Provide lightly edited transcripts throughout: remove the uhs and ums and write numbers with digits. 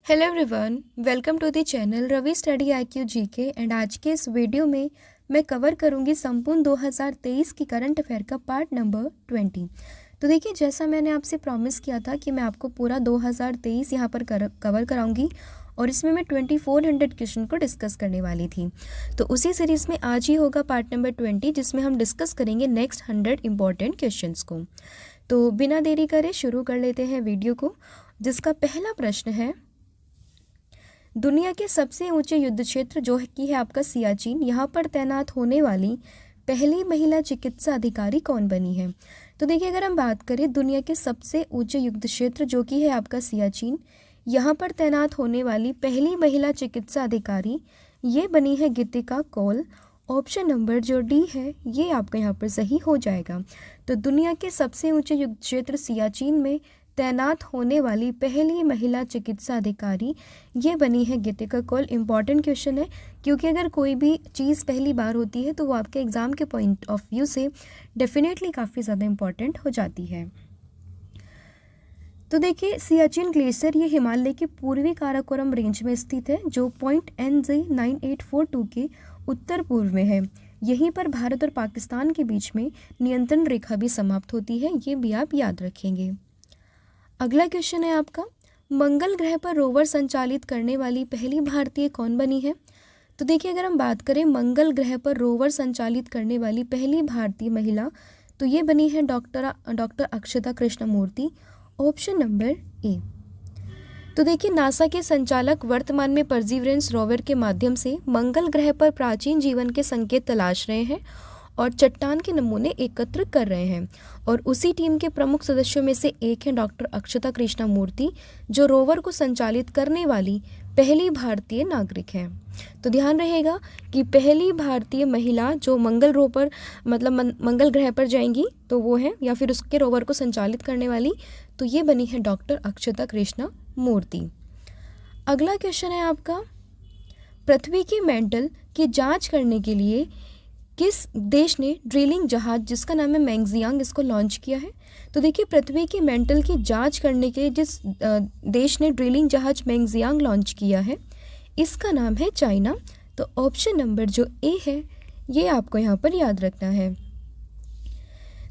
Hello everyone, welcome to the channel Ravi study IQ GK. And आज के इस video में मैं कवर करूंगी संपूर्ण 2023 की करंट अफेयर का पार्ट नंबर 20। तो देखिए, जैसा मैंने आपसे प्रॉमिस किया था कि मैं आपको पूरा 2023 यहाँ पर कवर कराऊंगी और इसमें मैं 2400 क्वेश्चन को डिस्कस करने वाली थी। तो उसी सीरीज़ में आज ही होगा पार्ट नंबर 20, जिसमें हम डिस्कस करेंगे नेक्स्ट 100 इंपॉर्टेंट क्वेश्चन को। तो बिना देरी करे शुरू कर लेते हैं वीडियो को, जिसका पहला प्रश्न है, दुनिया के सबसे ऊंचे युद्ध क्षेत्र जो कि है आपका सियाचिन, यहाँ पर तैनात होने वाली पहली महिला चिकित्सा अधिकारी कौन बनी है? तो देखिए, अगर हम बात करें दुनिया के सबसे ऊंचे युद्ध क्षेत्र जो कि है आपका सियाचिन, यहाँ पर तैनात होने वाली पहली महिला चिकित्सा अधिकारी ये बनी है गीतिका कौल। ऑप्शन नंबर जो डी है ये आपका यहाँ पर सही हो जाएगा। तो दुनिया के सबसे ऊंचे युद्ध क्षेत्र सियाचिन में तैनात होने वाली पहली महिला चिकित्सा अधिकारी ये बनी है गीतिका कौल। इम्पॉर्टेंट क्वेश्चन है, क्योंकि अगर कोई भी चीज़ पहली बार होती है तो वो आपके एग्ज़ाम के पॉइंट ऑफ व्यू से डेफिनेटली काफ़ी ज़्यादा इम्पॉर्टेंट हो जाती है। तो देखिए, सियाचिन ग्लेशियर ये हिमालय के पूर्वी काराकोरम रेंज में स्थित है, जो पॉइंट NJ 9842 के उत्तर पूर्व में है। यहीं पर भारत और पाकिस्तान के बीच में नियंत्रण रेखा भी समाप्त होती है, ये भी आप याद रखेंगे। अगला क्वेश्चन है आपका, मंगल ग्रह पर रोवर संचालित करने वाली पहली भारतीय कौन बनी है? तो देखिए, अगर हम बात करें मंगल ग्रह पर रोवर संचालित करने वाली पहली भारतीय महिला, तो ये बनी है doctor Akshata Krishnamurthy. Option number A. तो देखिए, नासा के संचालक वर्तमान में परसिवरेंस रोवर के माध्यम से मंगल ग्रह पर प्राचीन जीवन के संकेत तलाश रहे हैं और चट्टान के नमूने एकत्र कर रहे हैं। और उसी टीम के प्रमुख सदस्यों में से एक है डॉक्टर अक्षता कृष्णमूर्ति, जो रोवर को संचालित करने वाली पहली भारतीय नागरिक हैं। तो ध्यान रहेगा कि पहली भारतीय महिला जो मंगल रोवर मंगल ग्रह पर जाएंगी तो वो है, या फिर उसके रोवर को संचालित करने वाली, तो ये बनी है डॉक्टर अक्षता कृष्णमूर्ति। अगला क्वेश्चन है आपका, पृथ्वी की मेंटल की जाँच करने के लिए किस देश ने ड्रिलिंग जहाज जिसका नाम है मैंगजियांग इसको लॉन्च किया है? तो देखिए, पृथ्वी की मेंटल की जांच करने के लिए जिस देश ने ड्रिलिंग जहाज मैंगजियांग लॉन्च किया है, इसका नाम है चाइना। तो ऑप्शन नंबर जो ए है ये आपको यहाँ पर याद रखना है।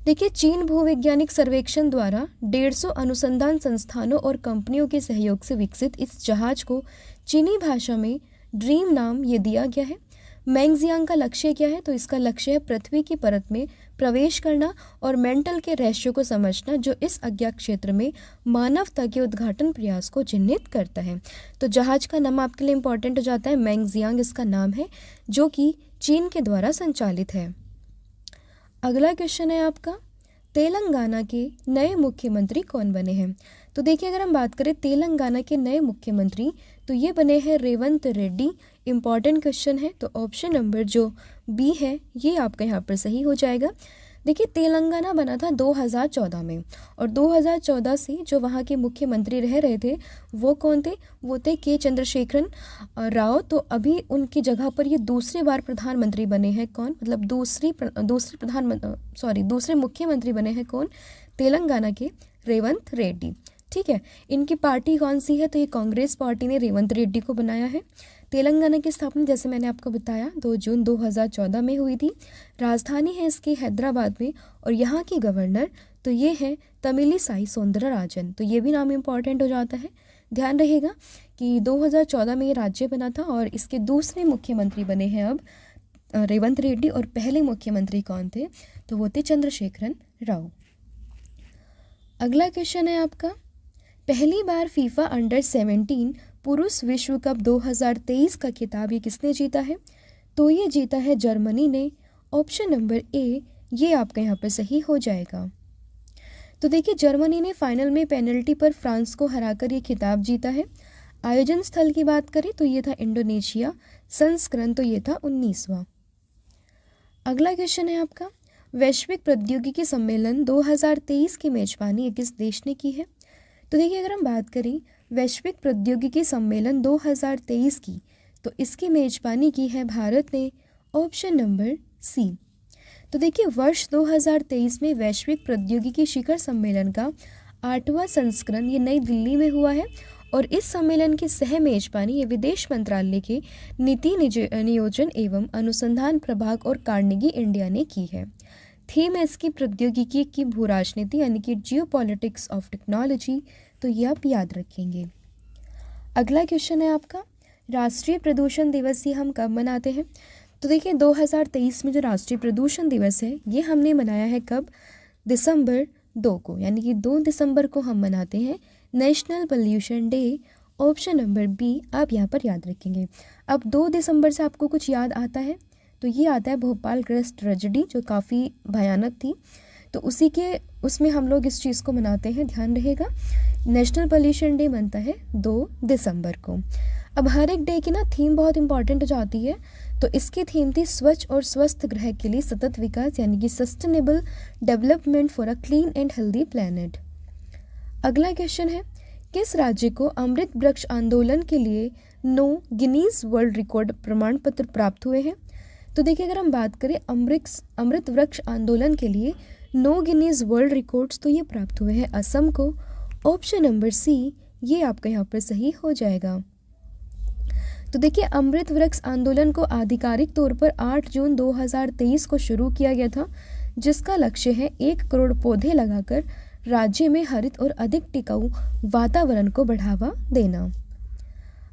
देखिए, चीन भूवैज्ञानिक सर्वेक्षण द्वारा 150 अनुसंधान संस्थानों और कंपनियों के सहयोग से विकसित इस जहाज को चीनी भाषा में ड्रीम नाम ये दिया गया है। मैंगजियांग का लक्ष्य क्या है? तो इसका लक्ष्य है पृथ्वी की परत में प्रवेश करना और मेंटल के रहस्यों को समझना, जो इस अज्ञात क्षेत्र में मानवता के उद्घाटन प्रयास को चिन्हित करता है। तो जहाज का नाम आपके लिए इम्पॉर्टेंट हो जाता है, मैंगजियांग इसका नाम है, जो कि चीन के द्वारा संचालित है। अगला क्वेश्चन है आपका, तेलंगाना के नए मुख्यमंत्री कौन बने हैं? तो देखिए, अगर हम बात करें तेलंगाना के नए मुख्यमंत्री, तो ये बने हैं रेवंत रेड्डी। इम्पॉर्टेंट क्वेश्चन है, तो ऑप्शन नंबर जो बी है ये आपका यहाँ पर सही हो जाएगा। देखिए, तेलंगाना बना था 2014 में, और 2014 से जो वहाँ के मुख्यमंत्री रह रहे थे वो कौन थे? वो थे के चंद्रशेखरन राव। तो अभी उनकी जगह पर ये दूसरी बार प्रधानमंत्री बने हैं। कौन? मतलब दूसरे मुख्यमंत्री बने हैं कौन? तेलंगाना के रेवंत रेड्डी। ठीक है, इनकी पार्टी कौन सी है? तो ये कांग्रेस पार्टी ने रेवंत रेड्डी को बनाया है। तेलंगाना की स्थापना जैसे मैंने आपको बताया 2 जून 2014 में हुई थी। राजधानी है इसकी हैदराबाद में, और यहाँ की गवर्नर तो ये है तमिलिसाई सौंदरराजन। तो ये भी नाम इम्पॉर्टेंट हो जाता है। ध्यान रहेगा कि 2014 में ये राज्य बना था और इसके दूसरे मुख्यमंत्री बने हैं अब रेवंत रेड्डी, और पहले मुख्यमंत्री कौन थे? तो वो थे चंद्रशेखरन राव। अगला क्वेश्चन है आपका, पहली बार फीफा अंडर 17 पुरुष विश्व कप 2023 का खिताब ये किसने जीता है? तो ये जीता है जर्मनी ने। ऑप्शन नंबर ए ये आपका यहाँ पर सही हो जाएगा। तो देखिए, जर्मनी ने फाइनल में पेनल्टी पर फ्रांस को हराकर ये खिताब जीता है। आयोजन स्थल की बात करें तो ये था इंडोनेशिया। संस्करण तो ये था 19वां। अगला क्वेश्चन है आपका, वैश्विक प्रौद्योगिकी सम्मेलन 2023 की मेजबानी किस देश ने की है? तो देखिए, अगर हम बात करें वैश्विक प्रौद्योगिकी सम्मेलन 2023 की, तो इसकी मेजबानी की है भारत ने। Option number C. तो देखिए, वर्ष 2023 में वैश्विक प्रौद्योगिकी शिखर सम्मेलन का 8वां संस्करण ये नई दिल्ली में हुआ है, और इस सम्मेलन की सह मेजबानी ये विदेश मंत्रालय के नीति नियोजन एवं अनुसंधान प्रभाग और कार्नेगी इंडिया ने की है। थीम है इसकी प्रौद्योगिकी की भू राजनीति यानी कि जियो पॉलिटिक्स ऑफ टेक्नोलॉजी, तो ये आप याद रखेंगे। अगला क्वेश्चन है आपका, राष्ट्रीय प्रदूषण दिवस ये हम कब मनाते हैं? तो देखिए 2023 में जो राष्ट्रीय प्रदूषण दिवस है ये हमने मनाया है कब? दिसंबर 2 को, यानी कि 2 दिसंबर को हम मनाते हैं national pollution day. Option number B आप यहाँ पर याद रखेंगे। अब 2 दिसंबर से आपको कुछ याद आता है तो ये आता है भोपाल ग्रस्त ट्रेजेडी जो काफ़ी भयानक थी, तो उसमें हम लोग इस चीज़ को मनाते हैं, ध्यान रहेगा। नेशनल पोल्यूशन डे बनता है 2 दिसंबर को। अब हर एक डे की ना थीम बहुत इंपॉर्टेंट हो जाती है, तो इसकी थीम थी स्वच्छ और स्वस्थ ग्रह के लिए सतत विकास, यानी कि sustainable development for a clean and healthy planet. अगला क्वेश्चन है, किस राज्य को अमृत वृक्ष आंदोलन के लिए 9 गिनीज वर्ल्ड रिकॉर्ड प्रमाण पत्र प्राप्त हुए हैं? तो देखिए अगर हम बात करें अमृत वृक्ष आंदोलन के लिए 9 गिनीज वर्ल्ड रिकॉर्ड्स, तो ये प्राप्त हुए हैं असम को। ऑप्शन नंबर सी ये आपका यहाँ पर सही हो जाएगा। तो देखिए अमृत वृक्ष आंदोलन को आधिकारिक तौर पर 8 जून 2023 को शुरू किया गया था, जिसका लक्ष्य है 1 करोड़ पौधे लगाकर राज्य में हरित और अधिक टिकाऊ वातावरण को बढ़ावा देना।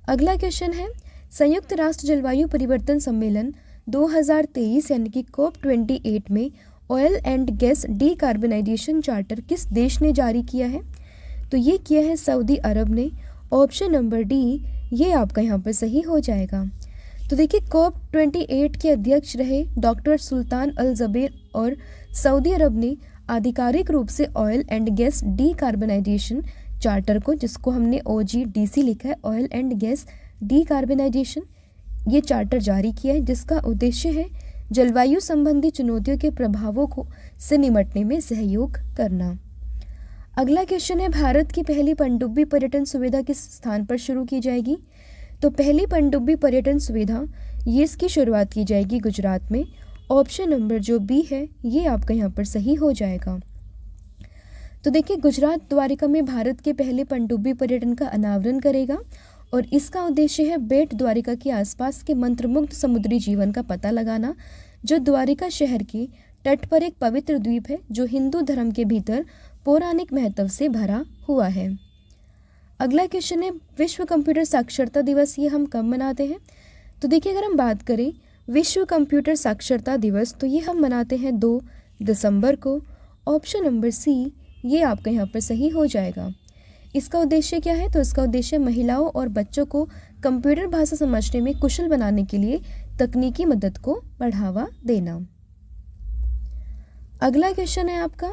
अगला क्वेश्चन है, संयुक्त राष्ट्र जलवायु परिवर्तन सम्मेलन 2023 यानी कि COP28 में oil and gas decarbonisation charter किस देश ने जारी किया है? तो ये किया है सऊदी अरब ने। ऑप्शन नंबर डी ये आपका यहाँ पर सही हो जाएगा। तो देखिए COP28 के अध्यक्ष रहे डॉक्टर सुल्तान अल जबेर और सऊदी अरब ने आधिकारिक रूप से oil and gas decarbonisation charter को, जिसको हमने OGDC लिखा है, ऑयल एंड गैस डीकार्बनाइजेशन, ये चार्टर जारी किया है, जिसका उद्देश्य है जलवायु संबंधी चुनौतियों के प्रभावों को से निपटने में सहयोग करना। अगला क्वेश्चन है, भारत की पहली पनडुब्बी पर्यटन सुविधा किस स्थान पर शुरू की जाएगी? तो पहली पनडुब्बी पर्यटन सुविधा ये इसकी शुरुआत की जाएगी गुजरात में। ऑप्शन नंबर जो बी है ये आपका यहाँ पर सही हो जाएगा। तो देखिए गुजरात द्वारिका में भारत के पहले पनडुब्बी पर्यटन का अनावरण करेगा और इसका उद्देश्य है बेट द्वारिका के आसपास के मंत्रमुग्ध समुद्री जीवन का पता लगाना, जो द्वारिका शहर के तट पर एक पवित्र द्वीप है जो हिंदू धर्म के भीतर पौराणिक महत्व से भरा हुआ है। अगला क्वेश्चन है, विश्व कंप्यूटर साक्षरता दिवस ये हम कब मनाते हैं? तो देखिए अगर हम बात करें विश्व कंप्यूटर साक्षरता दिवस, तो ये हम मनाते हैं 2 दिसंबर को। ऑप्शन नंबर सी ये आपका यहाँ पर सही हो जाएगा। इसका उद्देश्य क्या है? तो इसका उद्देश्य महिलाओं और बच्चों को कंप्यूटर भाषा समझने में कुशल बनाने के लिए तकनीकी मदद को बढ़ावा देना। अगला क्वेश्चन है आपका,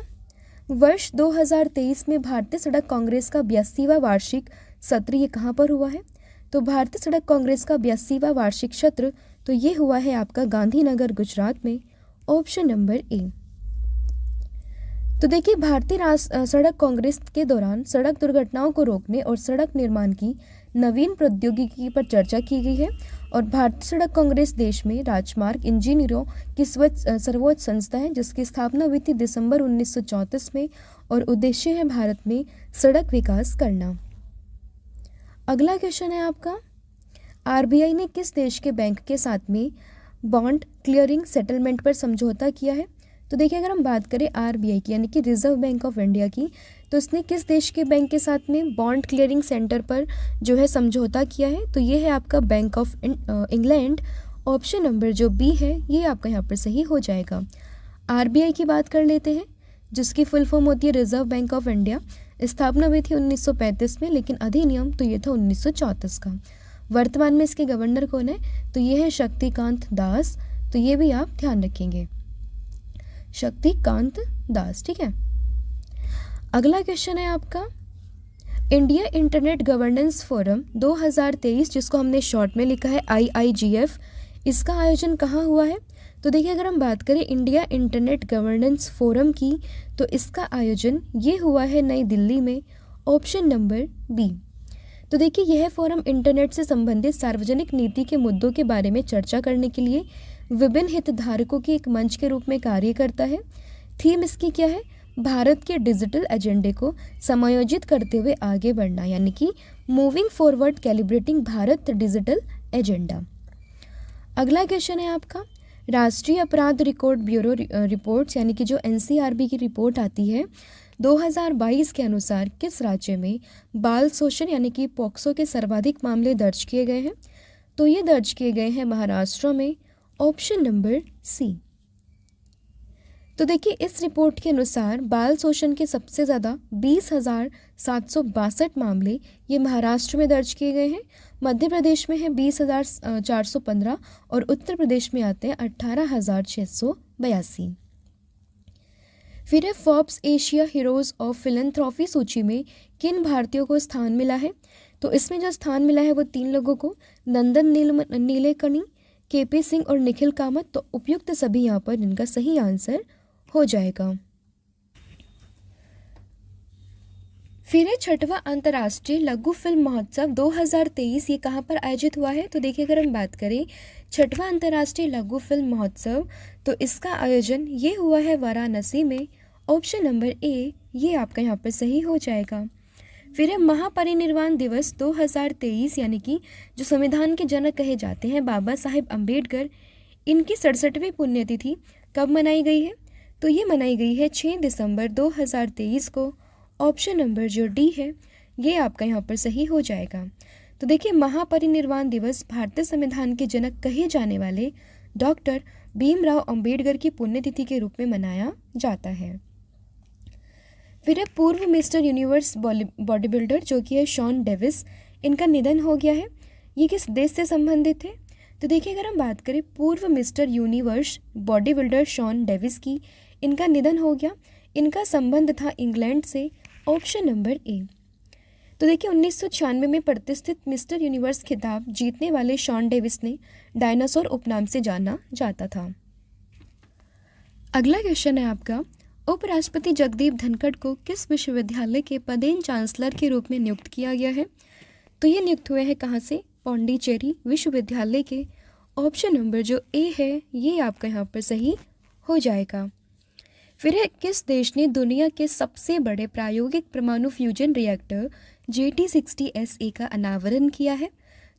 वर्ष 2023 में भारतीय सड़क कांग्रेस का 82वां वार्षिक सत्र ये कहाँ पर हुआ है? तो भारतीय सड़क कांग्रेस का 82वां वार्षिक सत्र तो ये हुआ है आपका गांधीनगर गुजरात में। Option number A. तो देखिए भारतीय सड़क कांग्रेस के दौरान सड़क दुर्घटनाओं को रोकने और सड़क निर्माण की नवीन प्रौद्योगिकी पर चर्चा की गई है और भारतीय सड़क कांग्रेस देश में राजमार्ग इंजीनियरों की सर्वोच्च संस्था है, जिसकी स्थापना हुई थी दिसंबर 1934 में और उद्देश्य है भारत में सड़क विकास करना। अगला क्वेश्चन है आपका, आरबीआई ने किस देश के बैंक के साथ में बॉन्ड क्लियरिंग सेटलमेंट पर समझौता किया है? तो देखिए अगर हम बात करें आरबीआई की यानी कि रिजर्व बैंक ऑफ इंडिया की, तो इसने किस देश के बैंक के साथ में बॉन्ड क्लियरिंग सेंटर पर जो है समझौता किया है? तो ये है आपका bank of England. Option number जो बी है ये आपका यहाँ पर सही हो जाएगा। आरबीआई की बात कर लेते हैं, जिसकी फुल फॉर्म होती है रिजर्व बैंक ऑफ इंडिया। स्थापना हुई थी 1935 में, लेकिन अधिनियम तो ये था 1934 का। वर्तमान में इसके गवर्नर कौन है? तो ये है शक्तिकांत दास, तो ये भी आप ध्यान रखेंगे, शक्तिकांत दास, ठीक है। अगला क्वेश्चन है आपका, इंडिया इंटरनेट गवर्नेंस फोरम 2023, जिसको हमने शॉर्ट में लिखा है IIGF, इसका आयोजन कहाँ हुआ है? तो देखिए अगर हम बात करें इंडिया इंटरनेट गवर्नेंस फोरम की, तो इसका आयोजन ये हुआ है नई दिल्ली में। Option number B. तो देखिए यह फोरम इंटरनेट से संबंधित सार्वजनिक नीति के मुद्दों के बारे में चर्चा करने के लिए विभिन्न हितधारकों की एक मंच के रूप में कार्य करता है। थीम इसकी क्या है? भारत के डिजिटल एजेंडे को समायोजित करते हुए आगे बढ़ना, यानी कि moving forward calibrating Bharat digital agenda. अगला क्वेश्चन है आपका, राष्ट्रीय अपराध रिकॉर्ड ब्यूरो रिपोर्ट्स यानी कि जो एनसीआरबी की रिपोर्ट आती है 2022 के अनुसार किस राज्य में बाल शोषण यानी कि पॉक्सो के सर्वाधिक मामले दर्ज किए गए हैं? तो ये दर्ज किए गए हैं महाराष्ट्र में, ऑप्शन नंबर सी। तो देखिए इस रिपोर्ट के अनुसार बाल शोषण के सबसे ज़्यादा 20,762 मामले ये महाराष्ट्र में दर्ज किए गए हैं, मध्य प्रदेश में है 20,415 और उत्तर प्रदेश में आते हैं 18,682। फिर है फोर्ब्स एशिया हीरोज़ ऑफ फिलैंथ्रॉपी सूची में किन भारतीयों को स्थान मिला है? तो इसमें जो स्थान मिला है वो 3 लोगों को, नंदन नीलेकणी, केपी सिंह और निखिल कामत। तो उपयुक्त सभी यहाँ पर इनका सही आंसर हो जाएगा। फिर है 6वां अंतर्राष्ट्रीय लघु फिल्म महोत्सव 2023, ये कहाँ पर आयोजित हुआ है? तो देखिए अगर हम बात करें 6वां अंतर्राष्ट्रीय लघु फिल्म महोत्सव, तो इसका आयोजन ये हुआ है वाराणसी में, ऑप्शन नंबर ए, ये आपका यहाँ पर सही हो जाएगा। फिर है महापरिनिर्वाण दिवस 2023 यानी कि जो संविधान के जनक कहे जाते हैं बाबा साहेब अम्बेडकर, इनकी 67वीं पुण्यतिथि कब मनाई गई है? तो ये मनाई गई है 6 दिसंबर 2023 को, ऑप्शन नंबर जो डी है ये आपका यहाँ पर सही हो जाएगा। तो देखिए महापरिनिर्वाण दिवस भारतीय संविधान के जनक कहे जाने वाले डॉक्टर भीमराव अंबेडकर की पुण्यतिथि के रूप में मनाया जाता है। फिर है पूर्व मिस्टर यूनिवर्स बॉडी बिल्डर जो कि है शॉन डेविस, इनका निधन हो गया है। ये किस देश से संबंधित है? तो देखिए अगर हम बात करें पूर्व Mister Universe bodybuilder Shawn Davis की, इनका निधन हो गया। इनका संबंध था इंग्लैंड से, ऑप्शन नंबर ए। तो देखिए 1996 में प्रतिष्ठित मिस्टर यूनिवर्स खिताब जीतने वाले शॉन डेविस ने डायनासोर उपनाम से जाना जाता था। अगला क्वेश्चन है आपका, उपराष्ट्रपति जगदीप धनखड़ को किस विश्वविद्यालय के पदेन चांसलर के रूप में नियुक्त किया गया है? तो ये नियुक्त हुए हैं कहाँ से? पौंडीचेरी विश्वविद्यालय के, ऑप्शन नंबर जो ए है ये आपका यहाँ पर सही हो जाएगा। फिर है किस देश ने दुनिया के सबसे बड़े प्रायोगिक परमाणु फ्यूजन रिएक्टर JT60SA का अनावरण किया है?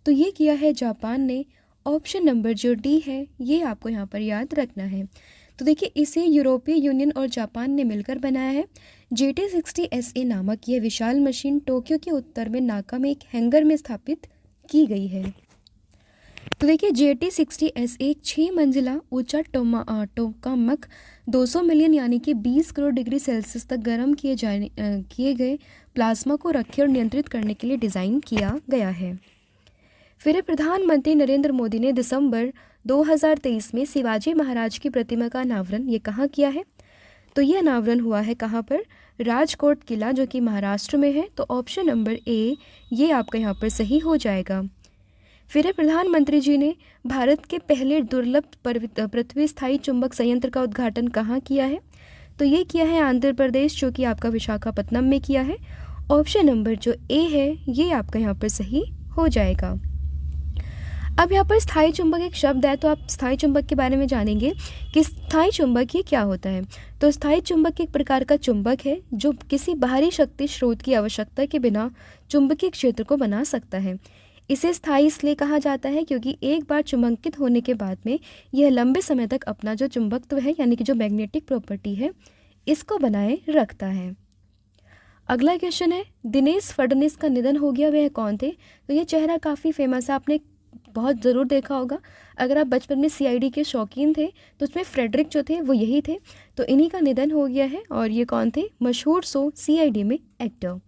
तो ये किया है जापान ने, ऑप्शन नंबर जो डी है ये आपको यहाँ पर याद रखना है। तो देखिए इसे यूरोपीय यूनियन और जापान ने मिलकर बनाया है। JT60SA नामक यह विशाल मशीन टोक्यो के उत्तर में नाका में एक हैंगर में स्थापित की गई है। तो देखिए JT60SA एक 6 मंजिला ऊंचा टोकामक 200 मिलियन यानी कि 20 करोड़ डिग्री सेल्सियस तक गर्म किए गए प्लाज्मा को रखे और नियंत्रित करने के लिए डिज़ाइन किया गया है। फिर प्रधानमंत्री नरेंद्र मोदी ने दिसंबर 2023 में शिवाजी महाराज की प्रतिमा का अनावरण ये कहाँ किया है? तो ये अनावरण हुआ है कहाँ पर? राजकोट किला जो कि महाराष्ट्र में है। तो ऑप्शन नंबर ए ये आपका यहाँ पर सही हो जाएगा। फिर प्रधानमंत्री जी ने भारत के पहले दुर्लभ पृथ्वी स्थायी चुंबक संयंत्र का उद्घाटन कहाँ किया है? तो ये किया है आंध्र प्रदेश जो कि आपका विशाखापत्तनम में किया है, ऑप्शन नंबर जो ए है ये आपका यहाँ पर सही हो जाएगा। अब यहाँ पर स्थायी चुंबक एक शब्द है, तो आप स्थायी चुंबक के बारे में जानेंगे कि स्थायी चुंबक ये क्या होता है। तो स्थायी चुंबक एक प्रकार का चुंबक है जो किसी बाहरी शक्ति स्रोत की आवश्यकता के बिना चुंबकीय क्षेत्र को बना सकता है। इसे स्थायी इसलिए कहा जाता है क्योंकि एक बार चुंबकित होने के बाद में यह लंबे समय तक अपना जो चुंबकत्व है यानी कि जो मैग्नेटिक प्रॉपर्टी है इसको बनाए रखता है। अगला क्वेश्चन है, दिनेश फडणवीस का निधन हो गया, वह कौन थे? तो ये चेहरा काफ़ी फेमस है, आपने बहुत ज़रूर देखा होगा। अगर आप बचपन में CID के शौकीन थे तो उसमें फ्रेडरिक जो थे वो यही थे। तो इन्हीं का निधन हो गया है और ये कौन थे? मशहूर CID में एक्टर।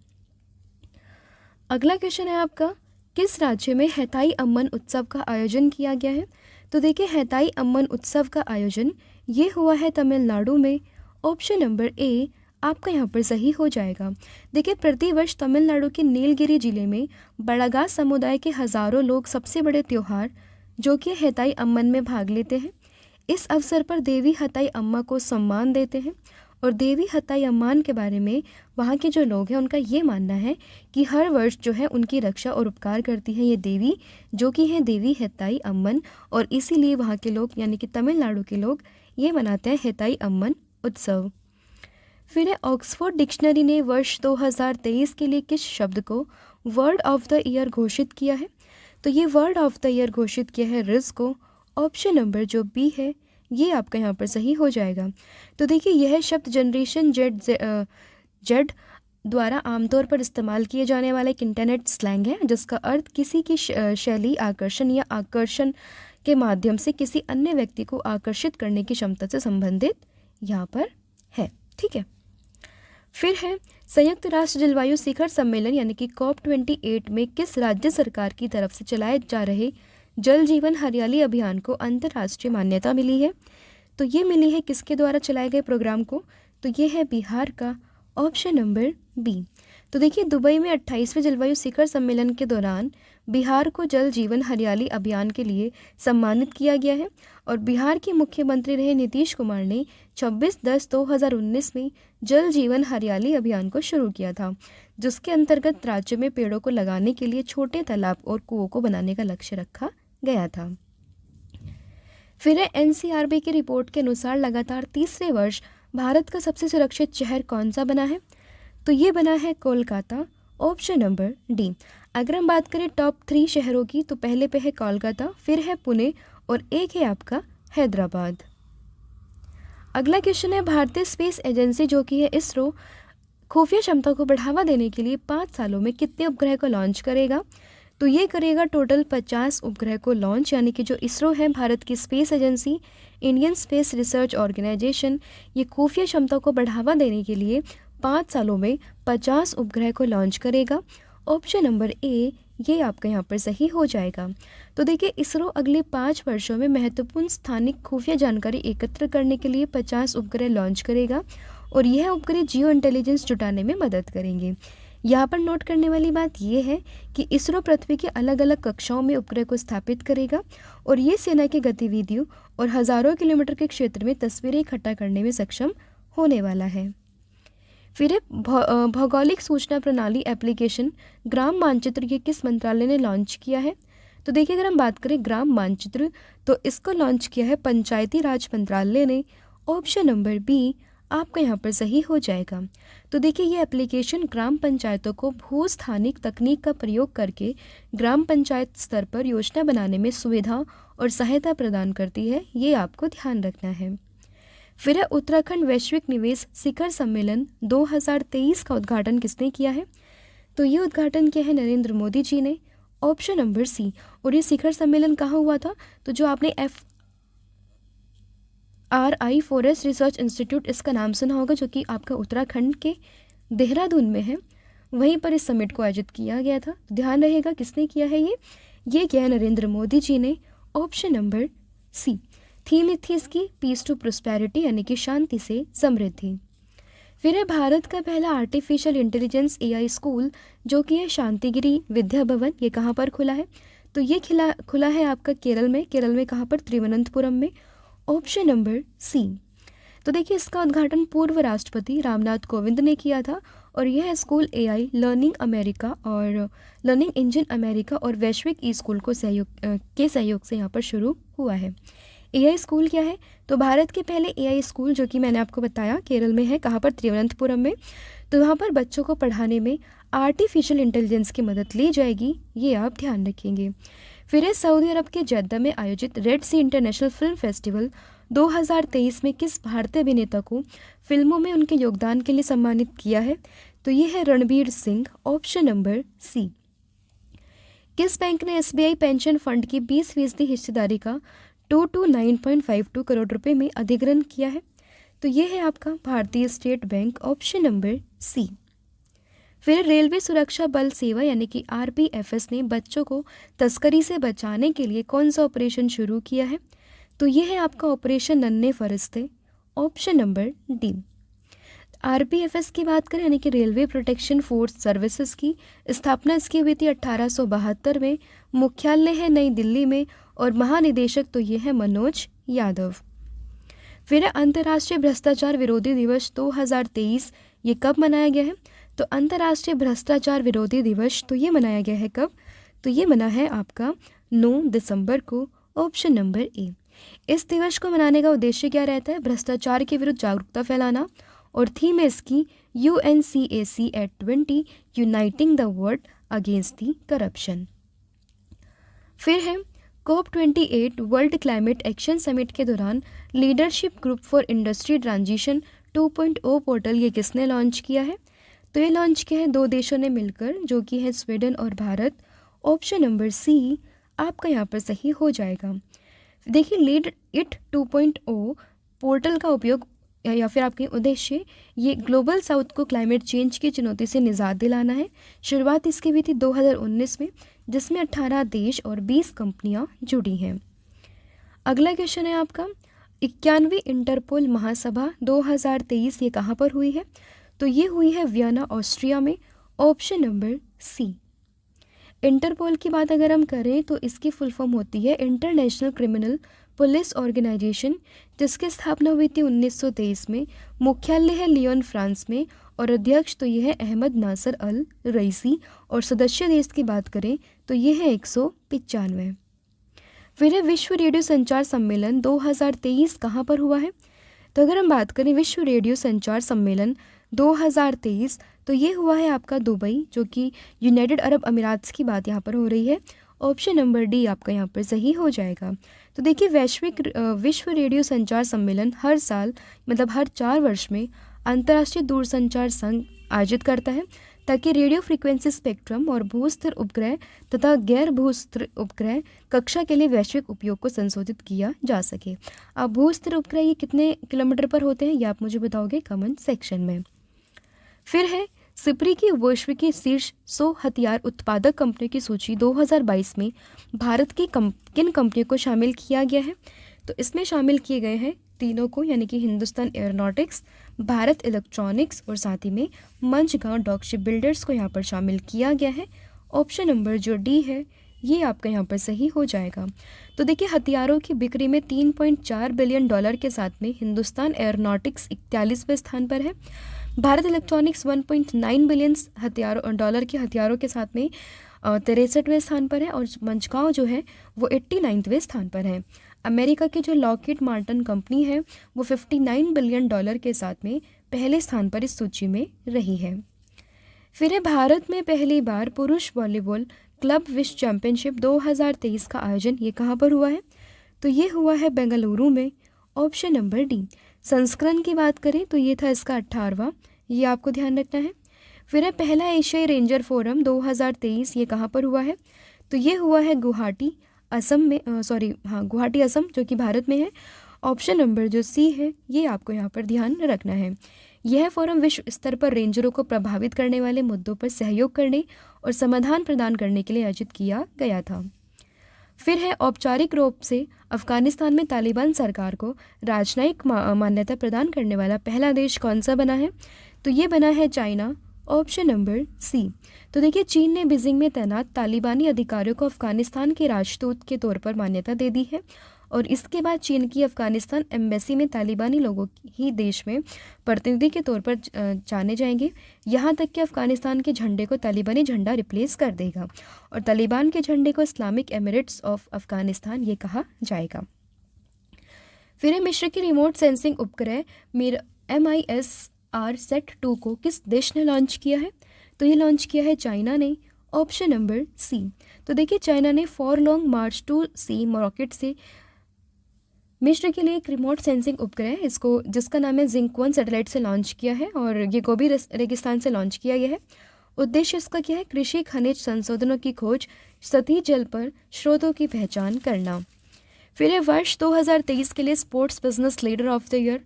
अगला क्वेश्चन है आपका, किस राज्य में हैताई अम्मन उत्सव का आयोजन किया गया है? तो देखिए हैताई अम्मन उत्सव का आयोजन ये हुआ है तमिलनाडु में, ऑप्शन नंबर ए आपका यहाँ पर सही हो जाएगा। देखिए प्रतिवर्ष तमिलनाडु के नीलगिरी जिले में बड़ागा समुदाय के हज़ारों लोग सबसे बड़े त्यौहार जो कि हैताई अम्मन में भाग लेते हैं। इस अवसर पर देवी हताई अम्मा को सम्मान देते हैं और देवी हताई अम्मान के बारे में वहाँ के जो लोग हैं उनका ये मानना है कि हर वर्ष जो है उनकी रक्षा और उपकार करती है ये देवी जो कि है देवी हैताई अम्मन, और इसीलिए वहाँ के लोग यानी कि तमिलनाडु के लोग ये मनाते हैं हैताई अम्मन उत्सव। फिर है ऑक्सफोर्ड डिक्शनरी ने वर्ष 2023 के लिए किस शब्द को वर्ड ऑफ द ईयर घोषित किया है? तो ये वर्ड ऑफ द ईयर घोषित किया है रिज को। ऑप्शन नंबर जो बी है ये आपका यहाँ पर सही हो जाएगा। तो देखिए यह शब्द जनरेशन जेड द्वारा आमतौर पर इस्तेमाल किए जाने वाला एक इंटरनेट स्लैंग है जिसका अर्थ किसी की शैली, आकर्षण या आकर्षण के माध्यम से किसी अन्य व्यक्ति को आकर्षित करने की क्षमता से संबंधित यहाँ पर है। ठीक है, फिर है संयुक्त राष्ट्र जलवायु शिखर सम्मेलन यानी कि COP28 में किस राज्य सरकार की तरफ से चलाए जा रहे जल जीवन हरियाली अभियान को अंतर्राष्ट्रीय मान्यता मिली है? तो ये मिली है किसके द्वारा चलाए गए प्रोग्राम को? तो ये है बिहार का। Option number B. तो देखिए दुबई में 28वें जलवायु शिखर सम्मेलन के दौरान बिहार को जल जीवन हरियाली अभियान के लिए सम्मानित किया गया है और बिहार के मुख्यमंत्री रहे नीतीश कुमार ने 26/10/2019 में जल जीवन हरियाली अभियान को शुरू किया था, जिसके अंतर्गत राज्य में पेड़ों को लगाने के लिए छोटे तालाब और कुओं को बनाने का लक्ष्य रखा गया था। फिर है NCRB की रिपोर्ट के अनुसार लगातार तीसरे वर्ष भारत का सबसे सुरक्षित शहर कौन सा बना है? तो ये बना है कोलकाता। Option number D. अगर हम बात करें टॉप 3 शहरों की तो पहले पे है कोलकाता, फिर है पुणे और एक है आपका हैदराबाद। अगला क्वेश्चन है भारतीय स्पेस एजेंसी जो कि है इसरो खुफिया क्षमता को बढ़ावा देने के लिए 5 सालों में कितने उपग्रह को लॉन्च करेगा? तो ये करेगा टोटल 50 उपग्रह को लॉन्च, यानी कि जो इसरो है भारत की space agency, Indian space research organisation, ये खुफिया क्षमता को बढ़ावा देने के लिए 5 सालों में 50 उपग्रह को लॉन्च करेगा। ऑप्शन नंबर ए ये आपका यहाँ पर सही हो जाएगा। तो देखिए इसरो अगले 5 वर्षों में महत्वपूर्ण स्थानिक खुफिया जानकारी एकत्र करने के लिए 50 उपग्रह लॉन्च करेगा और यह उपग्रह जियो इंटेलिजेंस जुटाने में मदद करेंगे। यहाँ पर नोट करने वाली बात यह है कि इसरो पृथ्वी के अलग अलग कक्षाओं में उपग्रह को स्थापित करेगा और ये सेना की गतिविधियों और हज़ारों किलोमीटर के क्षेत्र में तस्वीरें इकट्ठा करने में सक्षम होने वाला है। फिर है भौगोलिक सूचना प्रणाली एप्लीकेशन ग्राम मानचित्र ये किस मंत्रालय ने लॉन्च किया है? तो देखिए अगर हम बात करें ग्राम मानचित्र तो इसको लॉन्च किया है पंचायती राज मंत्रालय ने। ऑप्शन नंबर बी आपका यहाँ पर सही हो जाएगा। तो देखिए ये एप्लीकेशन ग्राम पंचायतों को भू स्थानिक तकनीक का प्रयोग करके ग्राम पंचायत स्तर पर योजना बनाने में सुविधा और सहायता प्रदान करती है, ये आपको ध्यान रखना है। फिर है उत्तराखंड वैश्विक निवेश शिखर सम्मेलन 2023 का उद्घाटन किसने किया है? तो ये उद्घाटन किया है नरेंद्र मोदी जी ने। Option number C. और ये शिखर सम्मेलन कहाँ हुआ था? तो जो आपने FRI फॉरेस्ट रिसर्च इंस्टीट्यूट इसका नाम सुना होगा जो कि आपका उत्तराखंड के देहरादून में है, वहीं पर इस समिट को आयोजित किया गया था। ध्यान रहेगा किसने किया है ये किया है नरेंद्र मोदी जी ने। ऑप्शन नंबर सी। थीम थी इसकी पीस टू प्रोस्पेरिटी यानी कि शांति से समृद्धि। फिर है भारत का पहला आर्टिफिशियल इंटेलिजेंस AI स्कूल जो कि है शांतिगिरी विद्या भवन, ये कहाँ पर खुला है? तो ये खुला है आपका केरल में कहाँ पर? तिरुवनंतपुरम में। Option number C. तो देखिए इसका उद्घाटन पूर्व राष्ट्रपति रामनाथ कोविंद ने किया था और यह स्कूल AI लर्निंग अमेरिका और लर्निंग इंजन अमेरिका और वैश्विक स्कूल को सहयोग से यहाँ पर शुरू हुआ है। AI स्कूल क्या है? तो भारत के पहले AI स्कूल जो कि मैंने आपको बताया केरल में है, कहाँ पर? तिरुवनंतपुरम में। तो वहाँ पर बच्चों को पढ़ाने में आर्टिफिशियल इंटेलिजेंस की मदद ली जाएगी, ये आप ध्यान रखेंगे। फिर है सऊदी अरब के जद्दा में आयोजित रेड सी इंटरनेशनल फिल्म फेस्टिवल 2023 में किस भारतीय अभिनेता को फिल्मों में उनके योगदान के लिए सम्मानित किया है? तो ये है Ranbir Singh. Option number C. किस बैंक ने SBI पेंशन फंड की 20% हिस्सेदारी का 229.52 करोड़ रुपए में अधिग्रहण किया है? तो ये है आपका Bharatiya state bank. Option number C. फिर रेलवे सुरक्षा बल सेवा यानी कि RPFS ने बच्चों को तस्करी से बचाने के लिए कौन सा ऑपरेशन शुरू किया है? तो ये है आपका ऑपरेशन नन्हे फरिश्ते। Option number D. RPFS की बात करें यानी कि रेलवे प्रोटेक्शन फोर्स सर्विसेज की स्थापना इसकी हुई थी 1872 में। मुख्यालय है नई दिल्ली में और महानिदेशक तो ये है मनोज यादव। फिर अंतर्राष्ट्रीय भ्रष्टाचार विरोधी दिवस 2023 ये कब मनाया गया है? तो अंतर्राष्ट्रीय भ्रष्टाचार विरोधी दिवस तो ये मनाया गया है कब? तो ये मना है आपका 9 दिसंबर को। ऑप्शन नंबर ए। इस दिवस को मनाने का उद्देश्य क्या रहता है? भ्रष्टाचार के विरुद्ध जागरूकता फैलाना और थीम है इसकी UNCAC at 20 uniting the world against the corruption. फिर है COP28 world climate action summit के दौरान leadership group for industry transition 2.0 portal ये किसने लॉन्च किया है? तो ये लॉन्च किया है 2 देशों ने मिलकर, जो कि है स्वीडन और भारत। ऑप्शन नंबर सी आपका यहाँ पर सही हो जाएगा। देखिए, लीड इट 2.0 पोर्टल का उपयोग या फिर आपके उद्देश्य ये ग्लोबल साउथ को क्लाइमेट चेंज की चुनौती से निजात दिलाना है। शुरुआत इसकी हुई थी 2019 में, जिसमें 18 देश और 20 कंपनियां जुड़ी हैं। अगला क्वेश्चन है आपका, 91वीं इंटरपोल महासभा 2023 ये कहाँ पर हुई है? तो ये हुई है वियना, ऑस्ट्रिया में। Option number C. इंटरपोल की बात अगर हम करें तो इसकी फुल फॉर्म होती है इंटरनेशनल क्रिमिनल पुलिस ऑर्गेनाइजेशन, जिसकी स्थापना हुई थी 1923 में। मुख्यालय है लियोन, फ्रांस में, और अध्यक्ष तो ये है अहमद नासर अल रईसी, और सदस्य देश की बात करें तो ये है 195। फिर है विश्व रेडियो संचार सम्मेलन 2023 कहाँ पर हुआ है? तो अगर हम बात करें विश्व रेडियो संचार सम्मेलन 2023 तो ये हुआ है आपका दुबई, जो कि यूनाइटेड अरब अमीरात की बात यहाँ पर हो रही है। ऑप्शन नंबर डी आपका यहाँ पर सही हो जाएगा। तो देखिए, विश्व रेडियो संचार सम्मेलन हर साल मतलब हर 4 वर्ष में अंतर्राष्ट्रीय दूरसंचार संघ आयोजित करता है, ताकि रेडियो फ्रीक्वेंसी स्पेक्ट्रम और भूस्थिर उपग्रह तथा गैर भूस्थिर उपग्रह कक्षा के लिए वैश्विक उपयोग को संशोधित किया जा सके। अब भूस्थिर उपग्रह ये कितने किलोमीटर पर होते हैं, ये आप मुझे बताओगे कमेंट सेक्शन में। फिर है सिपरी की वैश्विक की शीर्ष 100 हथियार उत्पादक कंपनियों की सूची 2022 में भारत की किन कंपनियों को शामिल किया गया है? तो इसमें शामिल किए गए हैं तीनों को, यानी कि हिंदुस्तान एयरोनॉटिक्स, भारत इलेक्ट्रॉनिक्स और साथ ही में मंचगांव डॉक शिप बिल्डर्स को यहाँ पर शामिल किया गया है। ऑप्शन नंबर जो डी है ये आपका यहाँ पर सही हो जाएगा। तो देखिए, हथियारों की बिक्री में $3.4 बिलियन के साथ में हिंदुस्तान एयरोनॉटिक्स 41वें स्थान पर है। भारत इलेक्ट्रॉनिक्स 1.9 बिलियन डॉलर के हथियारों के साथ में 63वें स्थान पर है, और मंचगांव जो है वो 89वें स्थान पर है। अमेरिका की जो लॉकहीड मार्टिन कंपनी है वो $59 बिलियन के साथ में पहले स्थान पर इस सूची में रही है। फिर है भारत में पहली बार पुरुष वॉलीबॉल क्लब विश्व चैंपियनशिप 2023 का आयोजन ये कहाँ पर हुआ है? तो ये हुआ है बेंगलुरु में। Option number D. संस्करण की बात करें तो ये था इसका 18वां, ये आपको ध्यान रखना है। फिर है पहला एशियाई रेंजर फोरम 2023 ये कहाँ पर हुआ है? तो ये हुआ है गुवाहाटी, असम में, गुवाहाटी असम, जो कि भारत में है। ऑप्शन नंबर जो सी है ये आपको यहाँ पर ध्यान रखना है। यह फोरम विश्व स्तर पर रेंजरों को प्रभावित करने वाले मुद्दों पर सहयोग करने और समाधान प्रदान करने के लिए आयोजित किया गया था। फिर है औपचारिक रूप से अफगानिस्तान में तालिबान सरकार को राजनयिक मान्यता प्रदान करने वाला पहला देश कौन सा बना है? तो ये बना है चाइना। Option number C. तो देखिए, चीन ने बीजिंग में तैनात तालिबानी अधिकारियों को अफगानिस्तान के राजदूत के तौर पर मान्यता दे दी है, और इसके बाद चीन की अफगानिस्तान एम्बेसी में तालिबानी लोगों ही देश में प्रतिनिधि के तौर पर जाने जाएंगे, यहाँ तक कि अफगानिस्तान के झंडे को तालिबानी झंडा रिप्लेस कर देगा, और तालिबान के झंडे को इस्लामिक एमिरेट्स ऑफ अफगानिस्तान ये कहा जाएगा। फिर है मिस्र की रिमोट सेंसिंग उपग्रह MISR-SAT-2 को किस देश ने लॉन्च किया है? तो ये लॉन्च किया है चाइना ने। Option number C. तो देखिए, चाइना ने फॉरलॉन्ग मार्च टू सी रॉकेट से मिस्र के लिए एक रिमोट सेंसिंग उपग्रह इसको, जिसका नाम है जिंक-1 सैटेलाइट से लॉन्च किया है, और ये गोबी रेगिस्तान से लॉन्च किया गया है। उद्देश्य इसका क्या है? कृषि खनिज संशोधनों की खोज, सतही जल पर स्रोतों की पहचान करना। फिर है वर्ष 2023 के लिए sports business leader of the year,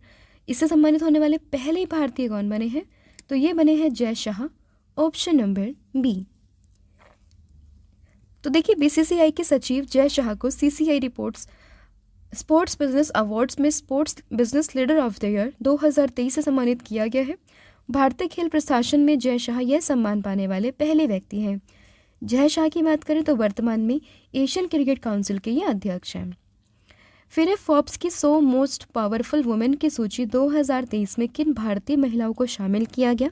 इससे सम्मानित होने वाले पहले भारतीय कौन बने हैं? तो ये बने हैं Jay Shah. Option number B. तो देखिए, BCCI के सचिव जय शाह को CCI reports sports business awards में sports business leader of the year 2023 से सम्मानित किया गया है। भारतीय खेल प्रशासन में जय शाह यह सम्मान पाने वाले पहले व्यक्ति हैं। जय शाह की बात करें तो वर्तमान में एशियन क्रिकेट काउंसिल के ये अध्यक्ष हैं। फिर है फोर्ब्स की 100 मोस्ट पावरफुल वुमेन की सूची 2023 में किन भारतीय महिलाओं को शामिल किया गया?